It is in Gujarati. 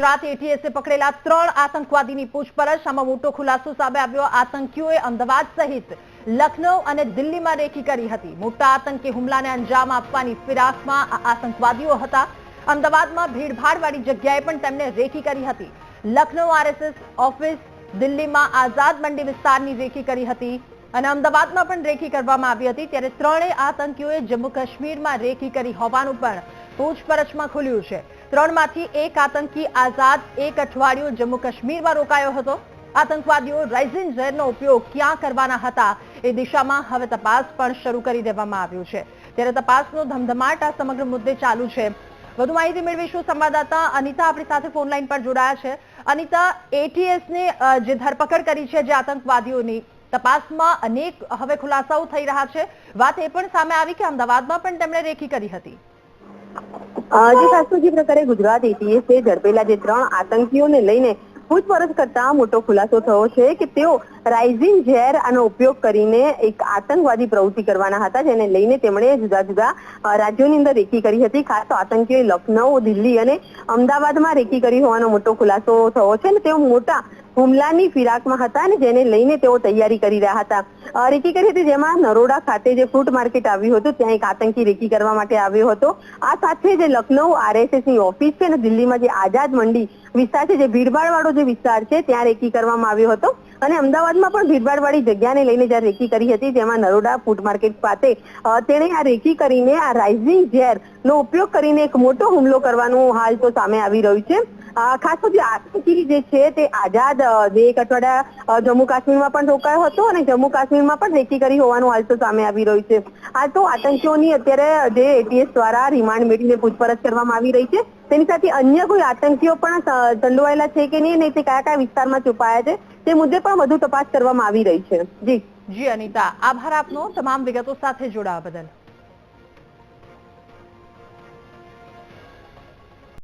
ગુજરાત એટીએસે પકડેલા 3 આતંકવાદીની પૂછપરછ. આમાં મોટો ખુલાસો સામે આવ્યો. આતંકીઓએ અમદાવાદ સહિત લખનૌ અને દિલ્હીમાં રેકી કરી હતી. મોટા આતંકી હુમલાને અંજામ આપવાની ફિરાકમાં આ આતંકવાદીઓ હતા. અમદાવાદમાં ભીડભાડવાળી જગ્યાએ પણ તેમણે રેકી કરી હતી. લખનૌ આરએસએસ ઓફિસ, દિલ્હીમાં આઝાદ મંડી વિસ્તારની રેકી કરી હતી અને અમદાવાદમાં પણ રેકી કરવામાં આવી હતી. ત્યારે ત્રણેય આતંકીઓએ જમ્મુ કાશ્મીરમાં રેકી કરી હોવાનું પણ પૂછપરછમાં ખુલ્યું છે. 3 માંથી એક આતંકી આઝાદ 1 અઠવાડિયું જમ્મુ કાશ્મીરમાં રોકાયો હતો. આતંકવાદીઓ રાઇઝિન ઝેરનો ઉપયોગ ક્યાં કરવાના હતા એ દિશામાં હવે તપાસ પણ શરૂ કરી દેવામાં આવ્યું છે. ત્યારે તપાસનો ધમધમાટ આ સમગ્ર મુદ્દે ચાલુ છે. વધુ માહિતી મેળવીશું. સંવાદદાતા અનિતા આપણી સાથે ફોન લાઈન પર જોડાયા છે. અનિતા, એટીએસને જે ધરપકડ કરી છે જે આતંકવાદીઓની, તપાસમાં અનેક હવે ખુલાસાઓ થઈ રહ્યા છે. વાત એ પણ સામે આવી કે અમદાવાદમાં પણ તેમણે રેકી કરી હતી. જે પ્રકારે ગુજરાત એટીએસે ઝડપેલા જે 3 આતંકીઓને લઈને પૂછપરછ કરતા મોટો ખુલાસો થયો છે કે તેઓ રાઇઝિન ઝેર આનો ઉપયોગ કરીને એક આતંકવાદી પ્રવૃત્તિ કરવાના હતા, જેને લઈને તેમણે જુદા જુદા રાજ્યોની અંદર રેકી કરી હતી. ખાસ તો આતંકીઓએ લખનૌ, દિલ્હી અને અમદાવાદમાં રેકી કરી હોવાનો મોટો ખુલાસો થયો છે અને તેઓ મોટા હુમલાની ફિરાકમાં હતા અને જેને લઈને તેઓ તૈયારી કરી રહ્યા હતા. રેકી કરી હતી, જેમાં નરોડા ખાતે જે ફ્રૂટ માર્કેટ આવ્યું હતું ત્યાં એક આતંકી રેકી કરવા માટે આવ્યો હતો. આ સાથે જે લખનૌ આરએસએસની ઓફિસ છે અને દિલ્હીમાં જે આઝાદ મંડી વિસ્તાર છે, જે ભીડભાડવાળો જે વિસ્તાર છે, ત્યાં રેકી કરવામાં આવ્યો હતો. અને અમદાવાદમાં પણ ભીડભાડવાળી જગ્યાને લઈને જ્યારે રેકી કરી હતી, જેમાં નરોડા ફૂડ માર્કેટ ખાતે તેણે આ રેકી કરીને આ રાઇઝિંગ ઝેર નો ઉપયોગ કરીને એક મોટો હુમલો કરવાનું હાલ તો સામે આવી રહ્યું છે. ખાસ તો જે આતંકી જે છે તે આઝાદ જે 1 અઠવાડિયા જમ્મુ કાશ્મીરમાં પણ રોકાયો હતો અને જમ્મુ કાશ્મીરમાં પણ રેકી કરી હોવાનું હાલ તો સામે આવી રહ્યું છે. આ તો આતંકીઓની અત્યારે જે એટીએસ દ્વારા રિમાન્ડ મેળવીને પૂછપરછ કરવામાં આવી રહી છે. તેની સાથે અન્ય કોઈ આતંકીઓ પણ સંડોવાયેલા છે કે નહીં, તે કયા કયા વિસ્તારમાં છુપાયા છે તે મુદ્દે પણ વધુ તપાસ કરવામાં આવી રહી છે. જી અનિતા, આભાર આપનો તમામ વિગતો સાથે જોડાવા બદલ.